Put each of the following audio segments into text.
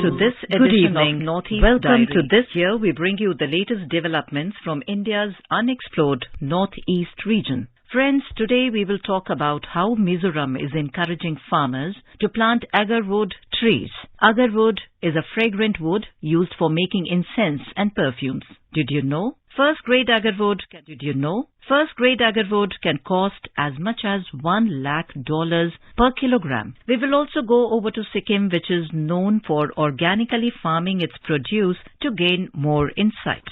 to this edition of Northeast Welcome Diary. To this year, we bring you the latest developments from India's unexplored Northeast region. Friends, today we will talk about how Mizoram is encouraging farmers to plant agarwood trees. Agarwood is a fragrant wood used for making incense and perfumes. Did you know? First-grade agarwood can cost as much as $1 lakh per kilogram. We will also go over to Sikkim, which is known for organically farming its produce, to gain more insight.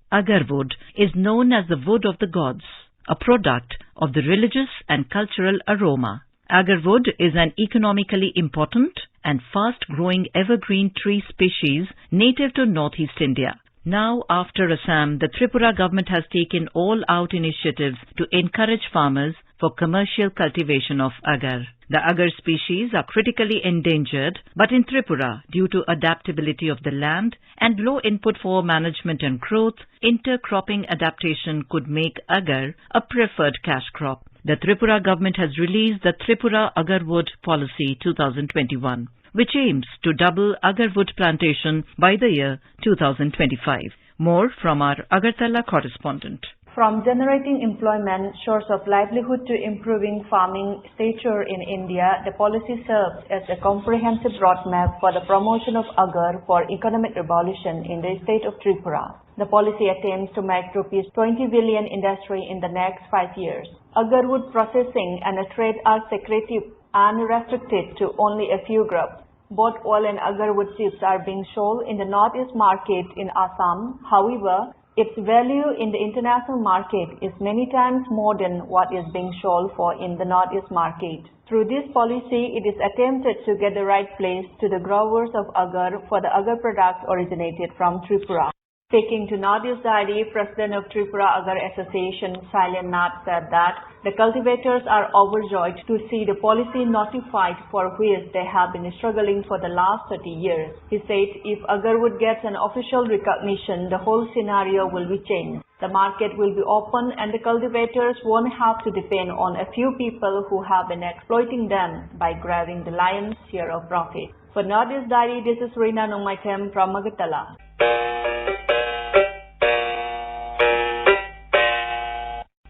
Agarwood is known as the wood of the gods, a product of the religious and cultural aroma. Agarwood is an economically important and fast-growing evergreen tree species native to northeast India. Now, after Assam, the Tripura government has taken all-out initiatives to encourage farmers for commercial cultivation of agar. The agar species are critically endangered, but in Tripura, due to adaptability of the land and low input for management and growth, intercropping adaptation could make agar a preferred cash crop. The Tripura government has released the Tripura Agarwood Policy 2021, which aims to double agarwood plantation by the year 2025. More from our Agartala correspondent. From generating employment, source of livelihood to improving farming stature in India, the policy serves as a comprehensive roadmap for the promotion of agar for economic revolution in the state of Tripura. The policy attempts to make Rs 20 billion industry in the next 5 years. Agarwood processing and trade are secretive and restricted to only a few groups. Both oil and agarwood chips are being sold in the northeast market in Assam. However, its value in the international market is many times more than what is being sold for in the northeast market. Through this policy, it is attempted to get the right place to the growers of agar for the agar products originated from Tripura. Speaking to Northeast Diary, President of Tripura Agar Association, Sailen Nath, said that the cultivators are overjoyed to see the policy notified for which they have been struggling for the last 30 years. He said if agarwood gets an official recognition, the whole scenario will be changed. The market will be open and the cultivators won't have to depend on a few people who have been exploiting them by grabbing the lion's share of profit. For Northeast Diary, this is Rina Nongmaitem from Agartala.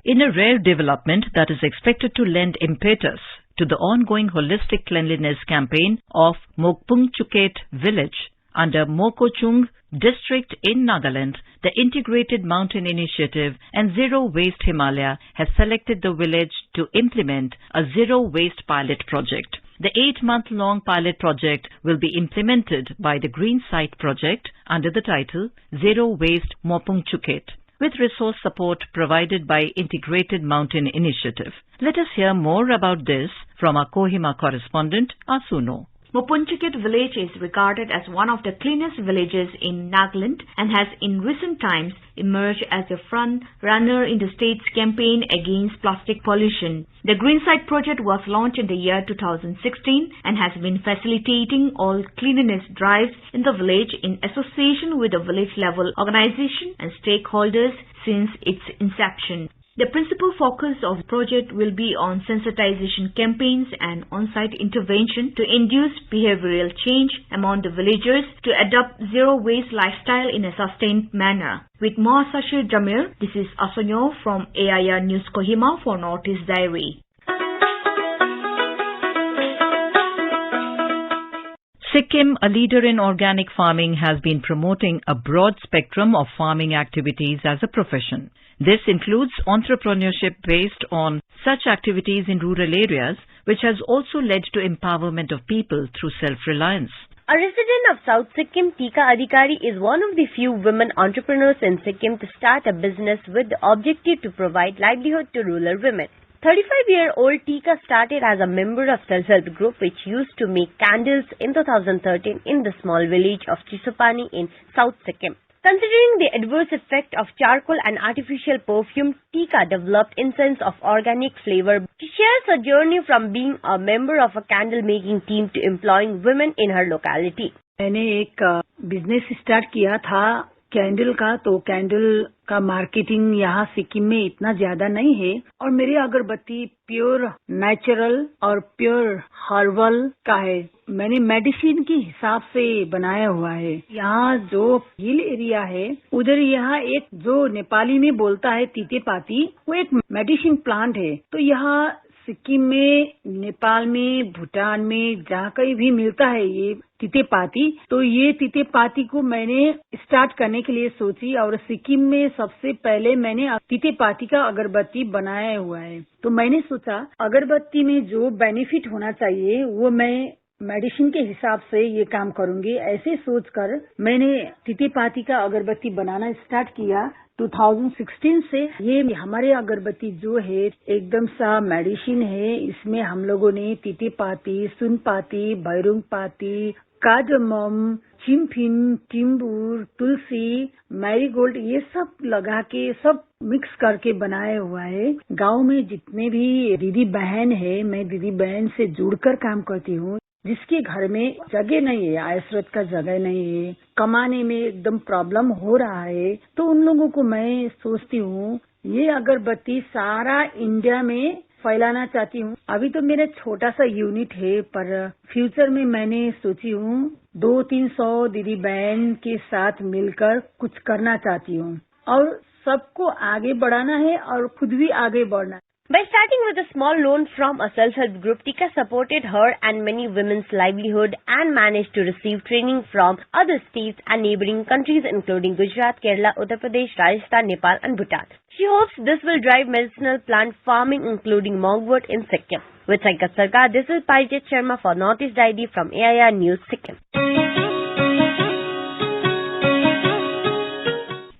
In a rare development that is expected to lend impetus to the ongoing holistic cleanliness campaign of Mokpungchuket village under Mokochung district in Nagaland, the Integrated Mountain Initiative and Zero Waste Himalaya has selected the village to implement a zero waste pilot project. The 8-month-long pilot project will be implemented by the Green Site project under the title Zero Waste Mokpungchuket, with resource support provided by Integrated Mountain Initiative. Let us hear more about this from our Kohima correspondent, Asuno. Mokpungchuket village is regarded as one of the cleanest villages in Nagaland and has in recent times emerged as a front runner in the state's campaign against plastic pollution. The Green Site project was launched in the year 2016 and has been facilitating all cleanliness drives in the village in association with the village level organization and stakeholders since its inception. The principal focus of the project will be on sensitization campaigns and on-site intervention to induce behavioral change among the villagers to adopt zero-waste lifestyle in a sustained manner. With more Sashir Jamir, this is Asonyo from AIR News Kohima for Northeast Diary. Sikkim, a leader in organic farming, has been promoting a broad spectrum of farming activities as a profession. This includes entrepreneurship based on such activities in rural areas, which has also led to empowerment of people through self-reliance. A resident of South Sikkim, Tika Adhikari is one of the few women entrepreneurs in Sikkim to start a business with the objective to provide livelihood to rural women. 35-year-old Tika started as a member of self-help group which used to make candles in 2013 in the small village of Chisupani in South Sikkim. Considering the adverse effect of charcoal and artificial perfume, Tika developed incense of organic flavor. She shares her journey from being a member of a candle making team to employing women in her locality. मैंने एक business start किया था candle का, तो candle का marketing यहाँ सिक्किम में इतना ज्यादा नहीं है और मेरी अगरबत्ती प्योर नेचुरल और प्योर हर्बल का है। मैंने मेडिसिन के हिसाब से बनाया हुआ है। यहाँ जो हिल एरिया है उधर यहाँ एक जो नेपाली में बोलता है तीतेपाती, वो एक मेडिसिन प्लांट है। तो यहाँ सिक्किम में, नेपाल में, भूटान में जहाँ कहीं भी मिलता है ये तीतेपाती, तो ये तीतेपाती को मैंने स्टार्ट करने के लिए सोची और सिक्किम में सबसे पहले मैंने तीतेपाती का अगरबत्ती बनाया हुआ है। तो मैंने सोचा अगरबत्ती में जो बेनिफिट होना चाहिए वो मैं मेडिसिन के हिसाब से ये काम करूंगी। ऐसे सोचकर मैंने तीतेपाती का अगरबत्ती बनाना स्टार्ट किया 2016 से। ये हमारे अगरबत्ती जो है एकदम सा मेडिसिन है। इसमें हम लोगों ने तीतेपाती, सुनपाती, भैरुंगपाती, कार्डमम, चिम्फिन, टिम्बूर, तुलसी, मैरीगोल्ड ये सब लगा के सब मिक्स करके बनाया हुआ है। गांव में जितने भी दीदी बहन है, मैं दीदी बहन से जुड़कर काम करती हूँ। जिसके घर में जगह नहीं है, आयस्रोत का जगह नहीं है, कमाने में एकदम प्रॉब्लम हो रहा है, तो उन लोगों को मैं सोचती हूँ ये अगरबत्ती सारा इंडिया में फैलाना चाहती हूँ। अभी तो मेरा छोटा सा यूनिट है, पर फ्यूचर में मैंने सोची हूँ 200-300 दीदी बहन के साथ मिलकर कुछ करना चाहती हूँ और सबको आगे बढ़ाना है और खुद भी आगे बढ़ना है। By starting with a small loan from a self-help group, Tika supported her and many women's livelihood and managed to receive training from other states and neighboring countries including Gujarat, Kerala, Uttar Pradesh, Rajasthan, Nepal and Bhutan. She hopes this will drive medicinal plant farming including monkwort in Sikkim. With Saikat Sarkar, this is Parijit Sharma for Northeast ID from AIR News, Sikkim.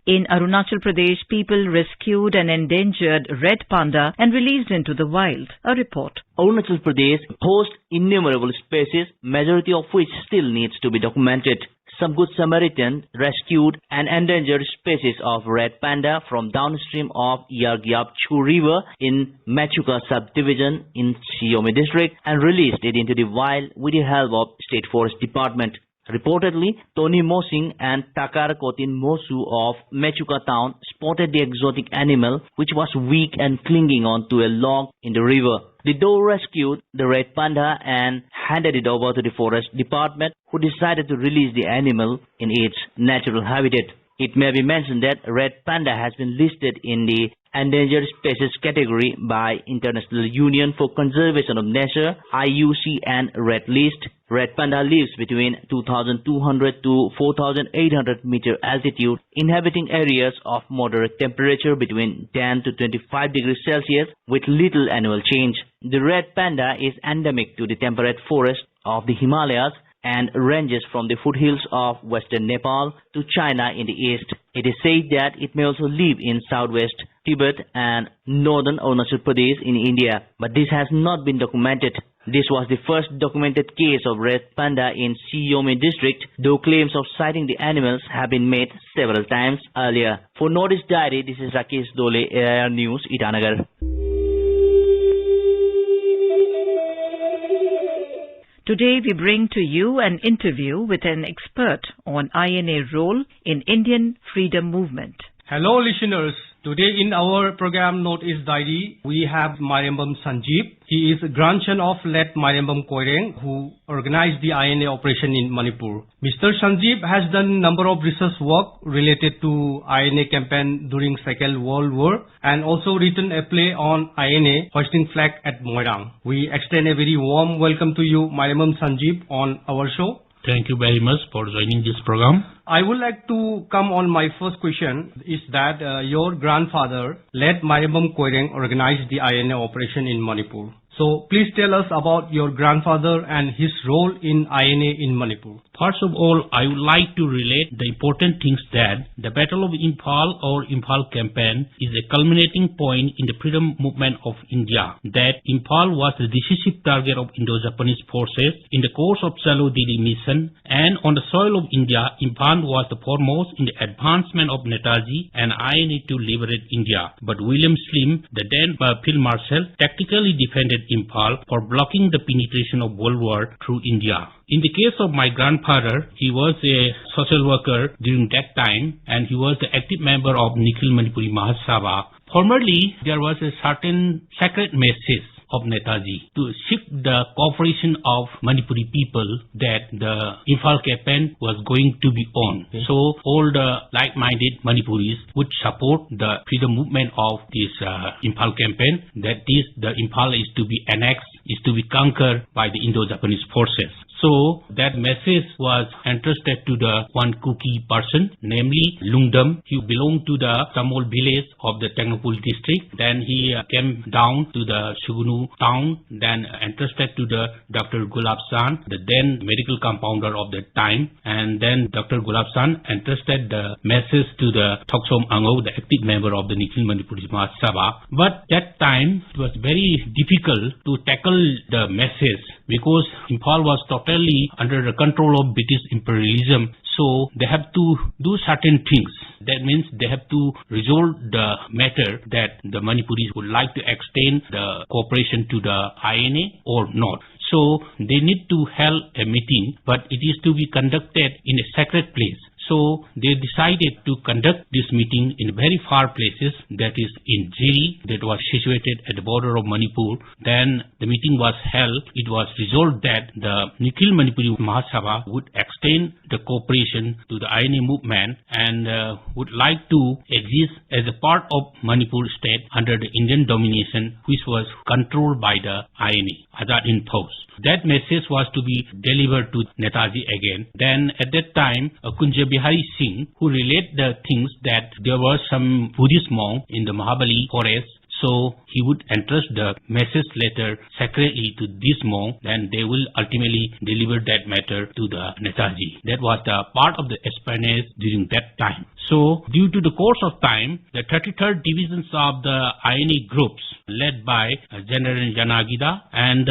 In Arunachal Pradesh, people rescued an endangered red panda and released into the wild. A report. Arunachal Pradesh hosts innumerable species, majority of which still needs to be documented. Some Good Samaritan rescued an endangered species of red panda from downstream of Yargyap Chu River in Machuca subdivision in Siomi district and released it into the wild with the help of State Forest Department. Reportedly, Tony Mosing and Takar Kotin Mosu of Machuca town spotted the exotic animal, which was weak and clinging onto a log in the river. The duo rescued the red panda and handed it over to the forest department, who decided to release the animal in its natural habitat. It may be mentioned that red panda has been listed in the endangered species category by International Union for Conservation of Nature (IUCN) Red List. Red panda lives between 2,200 to 4,800 meter altitude, inhabiting areas of moderate temperature between 10 to 25 degrees Celsius with little annual change. The red panda is endemic to the temperate forest of the Himalayas and ranges from the foothills of western Nepal to China in the east. It is said that it may also live in southwest Tibet and northern Arunachal Pradesh in India, but this has not been documented. This was the first documented case of red panda in Siomi district, though claims of sighting the animals have been made several times earlier. For Northeast Diary, this is Rakesh Dole, AIR News, Itanagar. Today we bring to you an interview with an expert on INA role in Indian freedom movement. Hello listeners, today in our program Northeast Diary, we have Mariambam Sanjeev. He is a grandson of late Mariambam Koireng, who organized the INA operation in Manipur. Mr. Sanjeev has done a number of research work related to INA campaign during Second World War and also written a play on INA hoisting flag at Moirang. We extend a very warm welcome to you, Mariambam Sanjeev, on our show. Thank you very much for joining this program. I would like to come on my first question is that your grandfather, late Mariambam Koireng, organized the INA operation in Manipur. So please tell us about your grandfather and his role in INA in Manipur. First of all, I would like to relate the important things that the Battle of Imphal or Imphal campaign is a culminating point in the freedom movement of India. That Imphal was the decisive target of Indo-Japanese forces in the course of Chalo Dili mission, and on the soil of India, Imphal was the foremost in the advancement of Netaji and INA to liberate India. But William Slim, the then Field Marshal, tactically defended Imphal for blocking the penetration of World War through India. In the case of my grandfather, he was a social worker during that time, and he was the active member of Nikhil Manipuri Mahasabha. Formerly, there was a certain sacred message of Netaji to shift the cooperation of Manipuri people that the Imphal campaign was going to be on. So all the like-minded Manipuris would support the freedom movement of this Imphal campaign, that the Imphal is to be annexed, is to be conquered by the Indo-Japanese forces. So that message was entrusted to the one Kuki person, namely Lungdam. He belonged to the Tamil village of the Tengnophul district. Then he came down to the Sugunu town, then entrusted to the Dr. Gulabsan, the then medical compounder of that time. And then Dr. Gulabsan entrusted the message to the Thoksom Ango, the active member of the Nikhil Manipuri Mahasabha. But that time it was very difficult to tackle the message because Imphal was totally under the control of British imperialism. So they have to do certain things. That means they have to resolve the matter that the Manipuris would like to extend the cooperation to the INA or not. So they need to hold a meeting, but it is to be conducted in a sacred place. So they decided to conduct this meeting in very far places, that is in Jiri, that was situated at the border of Manipur. Then the meeting was held. It was resolved that the Nikhil Manipuri Mahasabha would extend the cooperation to the INA movement and would like to exist as a part of Manipur state under the Indian domination, which was controlled by the INA, Azad Hind Fauj. That message was to be delivered to Netaji again. Then at that time, Kunja Bihari Singh, who related the things that there was some Buddhist monk in the Mahabali forest, so he would entrust the message letter secretly to this monk, then they will ultimately deliver that matter to the Netaji. That was the part of the espionage during that time. So due to the course of time, the 33rd divisions of the INA groups led by General Janagida and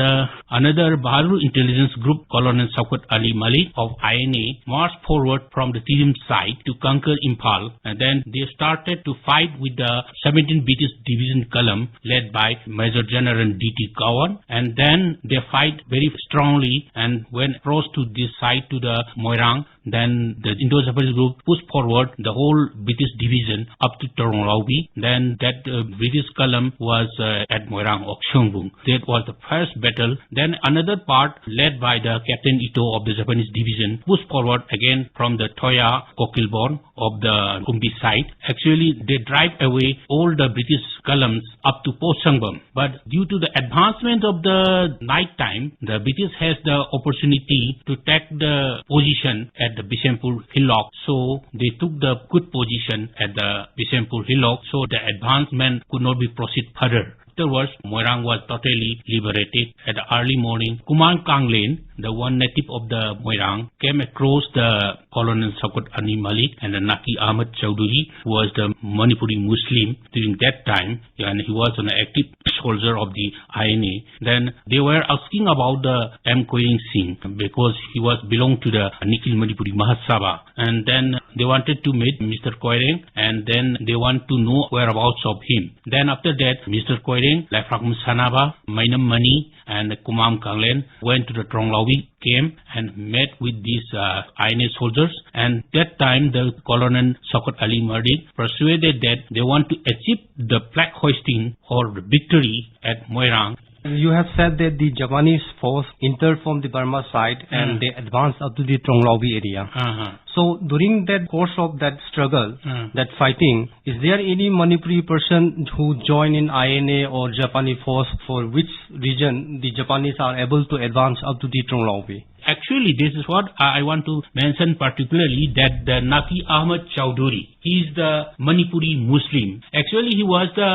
another Bahadur intelligence group, Colonel Shaukat Ali Malik of INA, marched forward from the Tirim side to conquer Imphal, and then they started to fight with the 17th British Division column led by Major General D.T. Cowan, and then they fight very strongly, and when crossed to this side to the Moirang, then the Indo-Japanese group pushed forward the whole British division up to Toronglawi. Then that British column was at Moirang of Seongbung. That was the first battle. Then another part led by the Captain Ito of the Japanese division pushed forward again from the Toya Kokilborn of the Kumbi side. Actually, they drive away all the British columns up to Posangbam. But due to the advancement of the night time, the British has the opportunity to take the position at the Bishampur Hillock. So they took the good position at the Bishampur Hillock, so the advancement could not be proceed further. Afterwards, Moirang was totally liberated. At the early morning, Kumang Kanglen, the one native of the Moirang, came across the Colonel Shaukat Ali Malik and the Naki Ahmad Chowdhury, who was the Manipuri Muslim during that time, and he was an active soldier of the INA. Then they were asking about the M. Koiring Singh because he was belonged to the Nikhil Manipuri Mahasabha, and then they wanted to meet Mr. Koiring, and then they want to know whereabouts of him. Then after that, Mr. Koiring, Lefrakm Sanaba, Mainam Mani, and Kumam Kanglen went to the Toronglawi camp and met with these INA soldiers, and that time the Colonel Shaukat Ali Malik persuaded that they want to achieve the flag hoisting or the victory at Moirang. You have said that the Japanese force entered from the Burma side and they advanced up to the Toronglawi area. So during that course of that struggle, that fighting, is there any Manipuri person who joined in INA or Japanese force for which region the Japanese are able to advance up to the Toronglawi? Actually, this is what I want to mention particularly, that the Naki Ahmad Chowdhury, he is the Manipuri Muslim. Actually, he was the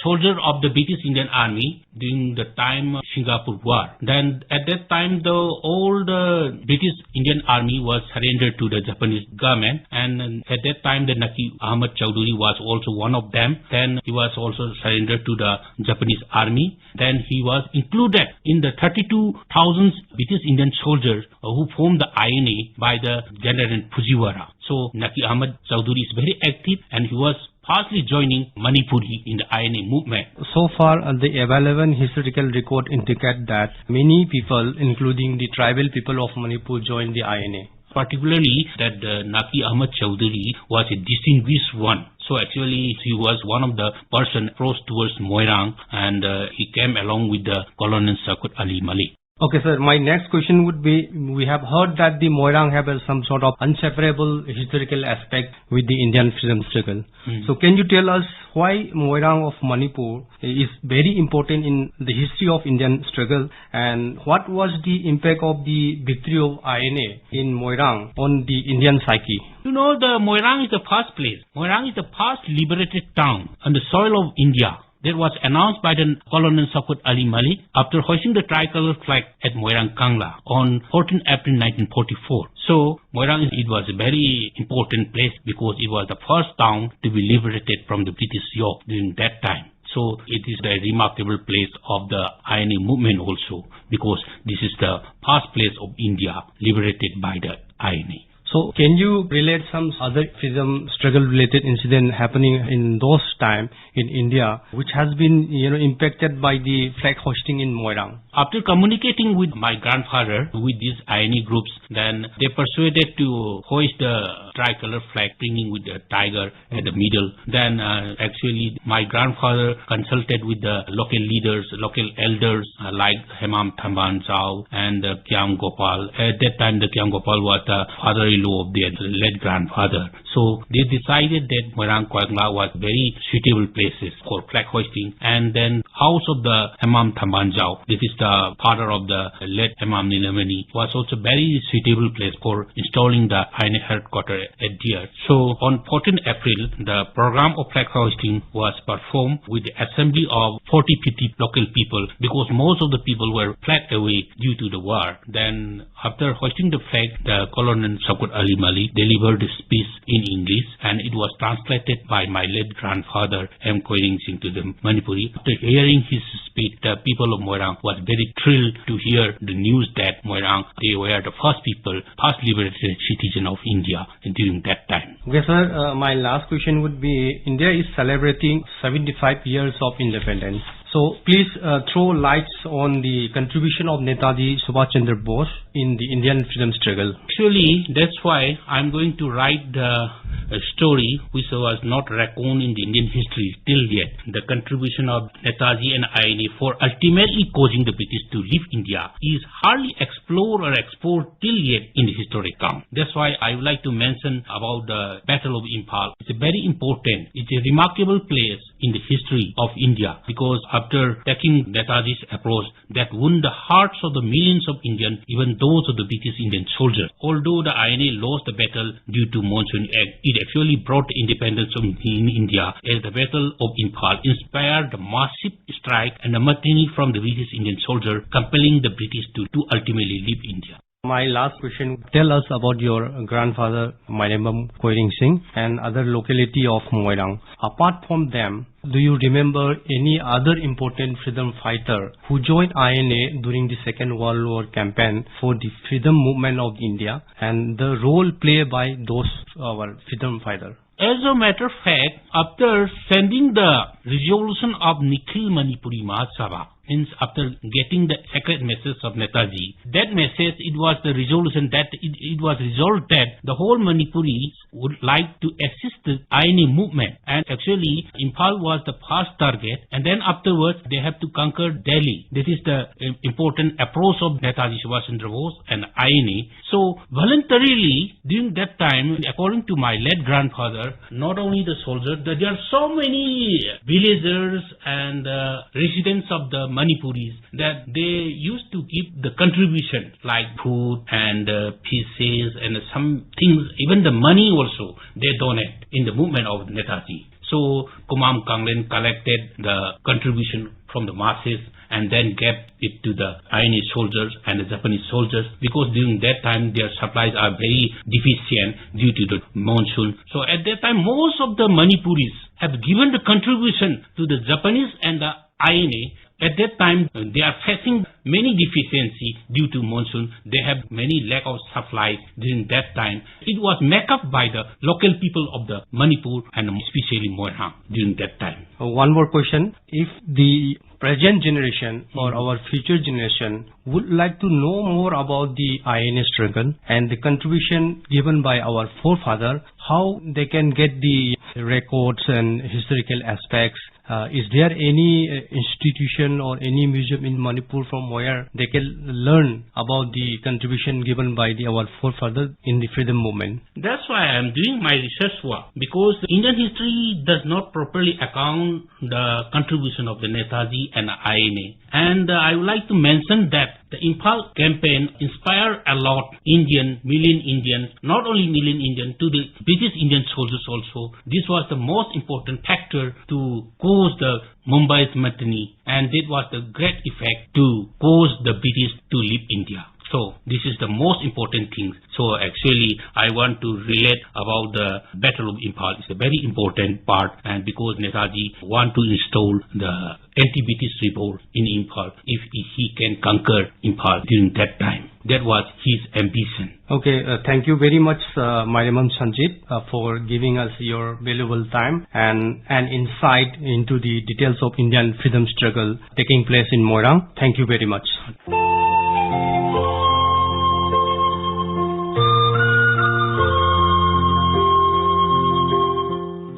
soldier of the British Indian Army during the time of Singapore War. Then at that time, all the British Indian Army was surrendered to the Japanese government, and at that time the Naqi Ahmad Chowdhury was also one of them. Then he was also surrendered to the Japanese army. Then he was included in the 32,000 British Indian soldiers who formed the INA by the General Fujiwara. So Naqi Ahmad Chowdhury is very active, and he was partly joining Manipuri in the INA movement. So far, the available historical record indicate that many people, including the tribal people of Manipur, joined the INA. Particularly that Naqi Ahmad Chowdhury was a distinguished one. So actually he was one of the person approached towards Moirang, and he came along with the Colonel Shaukat Ali Malik. Okay, sir. My next question would be, we have heard that the Moirang have some sort of inseparable historical aspect with the Indian freedom struggle. So can you tell us why Moirang of Manipur is very important in the history of Indian struggle, and what was the impact of the victory of INA in Moirang on the Indian psyche? You know, the Moirang is the first place. Moirang is the first liberated town on the soil of India. That was announced by the Colonel Shaukat Ali Malik after hoisting the tricolor flag at Moirang Kangla on 14 April 1944. So Moirang, it was a very important place because it was the first town to be liberated from the British yoke during that time. So it is a remarkable place of the INA movement also, because this is the first place of India liberated by the INA. So can you relate some other freedom struggle related incident happening in those time in India, which has been impacted by the flag hoisting in Moirang? After communicating with my grandfather with these INA groups, then they persuaded to hoist the tricolor flag, bringing with the tiger at the middle. Then actually my grandfather consulted with the local leaders, local elders like Hemam Thamban Jao and Kyam Gopal. At that time the Kyam Gopal was the father-in-law of their late grandfather. So they decided that Moirang Kangla was very suitable places for flag hoisting. And then house of the Hemam Thamban Jao, this is the father of the late Hemam Nilamani, was also very suitable place for installing the INA headquarters at there. So on 14 April, the program of flag hoisting was performed with the assembly of 40-50 local people, because most of the people were fled away due to the war. Then after hoisting the flag, the Colonel Shaukat Ali Malik delivered a speech in English, and it was translated by my late grandfather M. Koiring Singh to the Manipuri. After hearing his speech, the people of Moirang was very thrilled to hear the news that Moirang, they were the first people, first liberated citizen of India during that time. Okay, sir. My last question would be, India is celebrating 75 years of independence. So please throw lights on the contribution of Netaji Subhash Chandra Bose in the Indian freedom struggle. Actually, that's why I'm going to write the story which was not reckoned in the Indian history till yet. The contribution of Netaji and INA for ultimately causing the British to leave India is hardly explored or explored till yet in the history account. That's why I would like to mention about the Battle of Imphal. It's a very important, it's a remarkable place in the history of India, because after taking Netaji's approach, that won the hearts of the millions of Indians, even those of the British Indian soldiers. Although the INA lost the battle due to Monsoon Act, it actually brought independence in India, as the Battle of Imphal inspired the massive strike and the mutiny from the British Indian soldiers, compelling the British to ultimately leave India. My last question, tell us about your grandfather, Mairembam Koiring Singh, and other locality of Moirang. Apart from them, do you remember any other important freedom fighter who joined INA during the Second World War campaign for the freedom movement of India, and the role played by those our freedom fighters? As a matter of fact, after sending the resolution of Nikhil Manipuri Mahasabha, means after getting the sacred message of Netaji, that message, it was the resolution that it was resolved that the whole Manipuris would like to assist the INA movement, and actually Imphal was the first target, and then afterwards they have to conquer Delhi. This is the important approach of Netaji Subhash Chandra Bose and INA. So voluntarily during that time, according to my late grandfather, not only the soldiers, there are so many villagers and residents of the Manipuris that they used to give the contribution like food and pieces and some things, even the money also they donate in the movement of Netaji. So Kumam Kanglen collected the contribution from the masses and then gave it to the INA soldiers and the Japanese soldiers, because during that time their supplies are very deficient due to the monsoon. So at that time most of the Manipuris have given the contribution to the Japanese and the INA. At that time, they are facing many deficiency due to monsoon. They have many lack of supplies during that time. It was made up by the local people of the Manipur and especially Moirang during that time. One more question. If the present generation or our future generation would like to know more about the INA struggle and the contribution given by our forefather, how they can get the records and historical aspects? Is there any institution or any museum in Manipur from where they can learn about the contribution given by our forefathers in the freedom movement? That's why I am doing my research work, because Indian history does not properly account the contribution of the Netaji and the INA. And I would like to mention that the Imphal campaign inspired a lot million Indians, not only million Indians, to the British Indian soldiers also. This was the most important factor to cause the Mumbai's mutiny, and it was the great effect to cause the British to leave India. So this is the most important thing. So actually I want to relate about the Battle of Imphal. It's a very important part, and because Netaji want to install the anti-British revolt in Imphal, if he can conquer Imphal during that time. That was his ambition. Okay, thank you very much, Mariamam Sanjit, for giving us your valuable time and insight into the details of Indian freedom struggle taking place in Moirang. Thank you very much.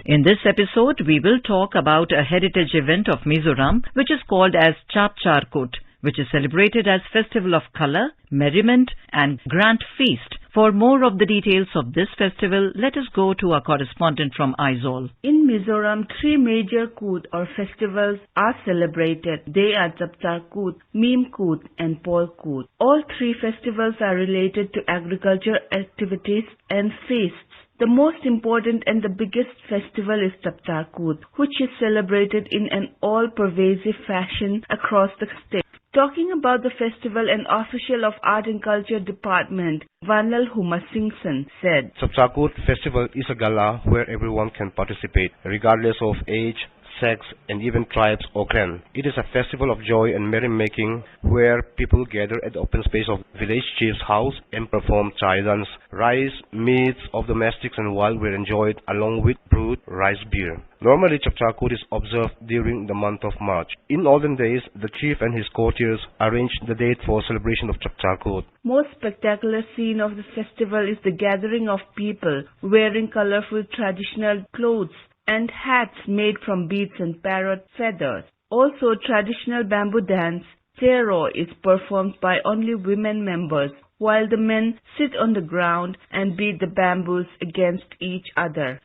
In this episode, we will talk about a heritage event of Mizoram, which is called as Chap Charkut, which is celebrated as Festival of Color, Merriment and Grand Feast. For more of the details of this festival, let us go to our correspondent from Aizawl. In Mizoram, three major Koot or festivals are celebrated. They are Chap Charkut, Mim Koot and Pol Koot. All three festivals are related to agriculture activities and feasts. The most important and the biggest festival is Chap Charkut, which is celebrated in an all-pervasive fashion across the state. Talking about the festival, an official of Art and Culture Department, Vanlal Huma Singson, said, Chap Charkut festival is a gala where everyone can participate, regardless of age, sex, and even tribes or clan. It is a festival of joy and merrymaking where people gather at the open space of village chief's house and perform chai dance. Rice, meats of domestics and wild were enjoyed along with brewed rice beer. Normally, Chap Charkut is observed during the month of March. In olden days, the chief and his courtiers arranged the date for celebration of Chap Charkut. Most spectacular scene of the festival is the gathering of people wearing colorful traditional clothes and hats made from beads and parrot feathers. Also, traditional bamboo dance, Tero, is performed by only women members, while the men sit on the ground and beat the bamboos against each other.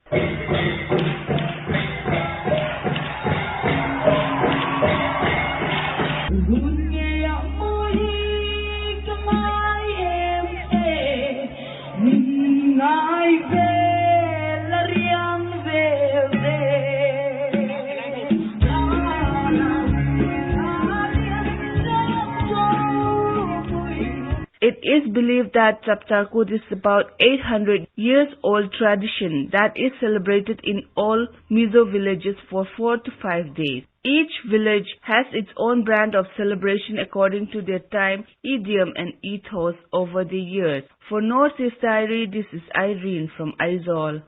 It is believed that Chap Charkut is about 800 years old tradition that is celebrated in all Mizo villages for 4 to 5 days. Each village has its own brand of celebration according to their time, idiom and ethos over the years. For Northeast Diary, this is Irene from Aizawl.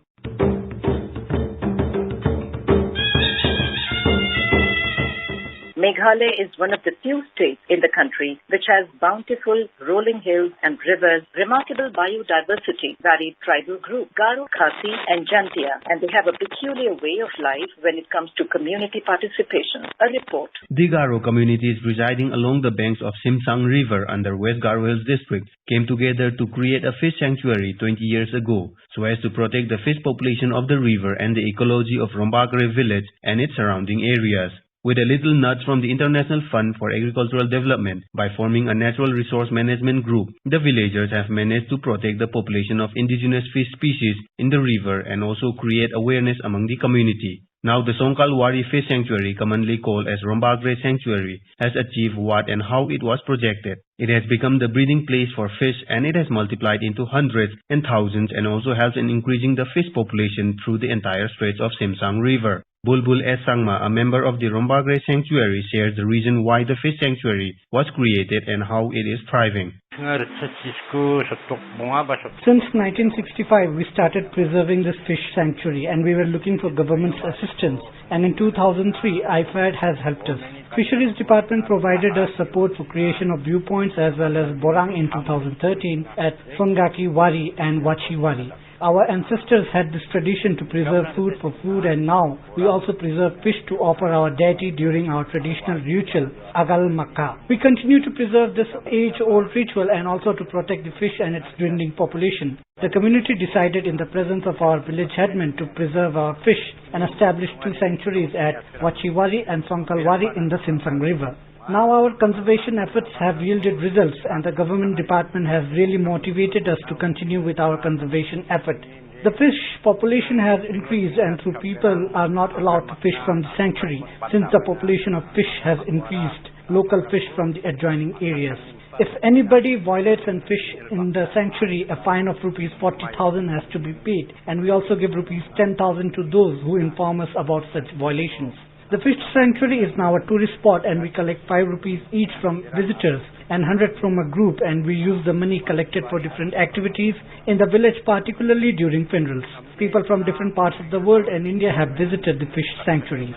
Meghalaya is one of the few states in the country which has bountiful rolling hills and rivers, remarkable biodiversity, varied tribal groups, Garo, Khasi and Jantia, and they have a peculiar way of life when it comes to community participation. A report. The Garo communities residing along the banks of Simsang River under West Garo Hills district came together to create a fish sanctuary 20 years ago so as to protect the fish population of the river and the ecology of Rombakre village and its surrounding areas. With a little nudge from the International Fund for Agricultural Development, by forming a natural resource management group, the villagers have managed to protect the population of indigenous fish species in the river and also create awareness among the community. Now the Songkal Wari Fish Sanctuary, commonly called as Rombagre Sanctuary, has achieved what and how it was projected. It has become the breeding place for fish, and it has multiplied into hundreds and thousands and also helps in increasing the fish population through the entire Straits of Simsang River. Bulbul S. Sangma, a member of the Rombagre Sanctuary, shares the reason why the fish sanctuary was created and how it is thriving. Since 1965, we started preserving this fish sanctuary and we were looking for government's assistance. And in 2003, IFAD has helped us. Fisheries Department provided us support for creation of viewpoints as well as Borang in 2013 at Fungaki Wari and Wachi Wari. Our ancestors had this tradition to preserve food for food, and now we also preserve fish to offer our deity during our traditional ritual, Agal Makka. We continue to preserve this age-old ritual and also to protect the fish and its dwindling population. The community decided in the presence of our village headmen to preserve our fish and established 2 sanctuaries at Wachiwari and Songkalwari in the Simsang River. Now our conservation efforts have yielded results, and the government department has really motivated us to continue with our conservation effort. The fish population has increased, and through people are not allowed to fish from the sanctuary. Since the population of fish has increased, local fish from the adjoining areas. If anybody violates and fish in the sanctuary, a fine of rupees 40,000 has to be paid, and we also give rupees 10,000 to those who inform us about such violations. The fish sanctuary is now a tourist spot, and we collect 5 rupees each from visitors and 100 from a group, and we use the money collected for different activities in the village, particularly during funerals. People from different parts of the world and India have visited the fish sanctuary.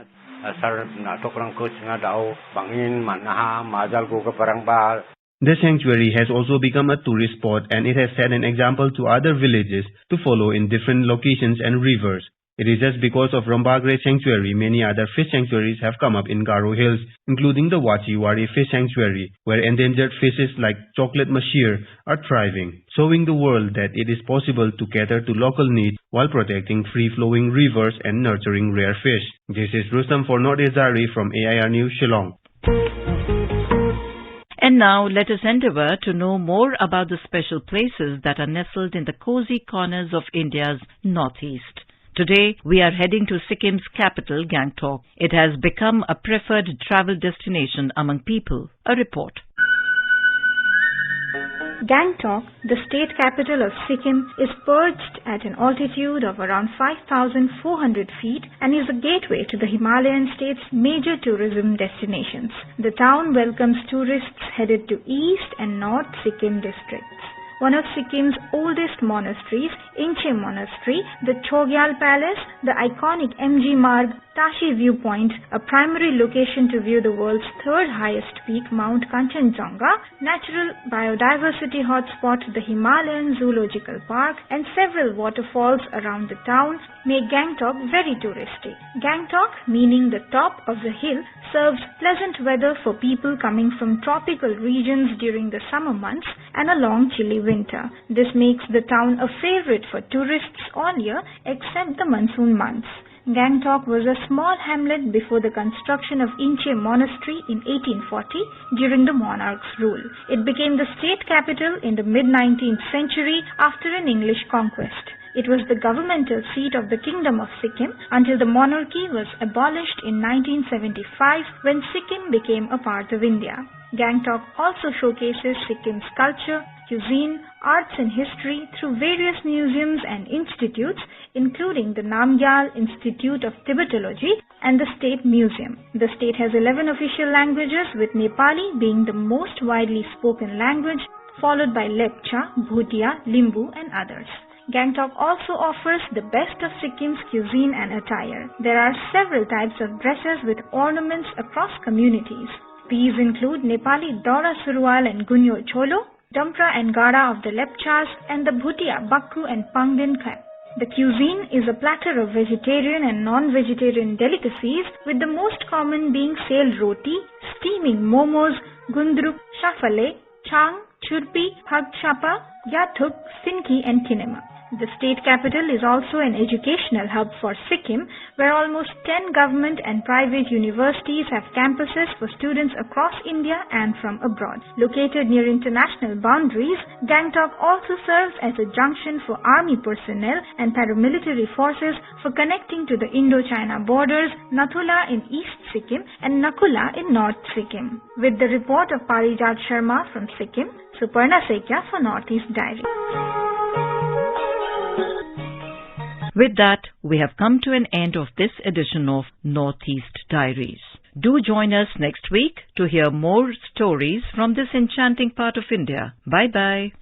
The sanctuary has also become a tourist spot, and it has set an example to other villages to follow in different locations and rivers. It is just because of Rombagre Sanctuary many other fish sanctuaries have come up in Garo Hills, including the Wachiwari Fish Sanctuary, where endangered fishes like chocolate mahseer are thriving, showing the world that it is possible to cater to local needs while protecting free-flowing rivers and nurturing rare fish. This is Rustam for Northeast Diary from AIR News, Shillong. And now let us endeavour to know more about the special places that are nestled in the cozy corners of India's northeast. Today, we are heading to Sikkim's capital, Gangtok. It has become a preferred travel destination among people. A report. Gangtok, the state capital of Sikkim, is perched at an altitude of around 5,400 feet and is a gateway to the Himalayan state's major tourism destinations. The town welcomes tourists headed to East and North Sikkim districts. One of Sikkim's oldest monasteries, Inche Monastery, the Chogyal Palace, the iconic MG Marg Tashi Viewpoint, a primary location to view the world's 3rd highest peak, Mount Kanchenjunga, natural biodiversity hotspot, the Himalayan Zoological Park, and several waterfalls around the town make Gangtok very touristy. Gangtok, meaning the top of the hill, serves pleasant weather for people coming from tropical regions during the summer months and a long chilly winter. This makes the town a favorite for tourists all year except the monsoon months. Gangtok was a small hamlet before the construction of Inche Monastery in 1840 during the monarch's rule. It became the state capital in the mid-19th century after an English conquest. It was the governmental seat of the Kingdom of Sikkim until the monarchy was abolished in 1975 when Sikkim became a part of India. Gangtok also showcases Sikkim's culture, cuisine, arts and history through various museums and institutes, including the Namgyal Institute of Tibetology and the State Museum. The state has 11 official languages, with Nepali being the most widely spoken language, followed by Lepcha, Bhutia, Limbu and others. Gangtok also offers the best of Sikkim's cuisine and attire. There are several types of dresses with ornaments across communities. These include Nepali Dora Surwal and Gunyo Cholo, Dampra and Gada of the Lepchas, and the Bhutia, Bakru and Pangdin Khap. The cuisine is a platter of vegetarian and non-vegetarian delicacies, with the most common being sale roti, steaming momos, gundruk, shafale, chang, churpi, hagchapa, yathuk, sinki and kinema. The state capital is also an educational hub for Sikkim, where almost 10 government and private universities have campuses for students across India and from abroad. Located near international boundaries, Gangtok also serves as a junction for army personnel and paramilitary forces for connecting to the Indo-China borders, Nathula in East Sikkim and Nakula in North Sikkim. With the report of Parijat Sharma from Sikkim, Suparna Sekya for Northeast Diary. With that, we have come to an end of this edition of Northeast Diaries. Do join us next week to hear more stories from this enchanting part of India. Bye-bye.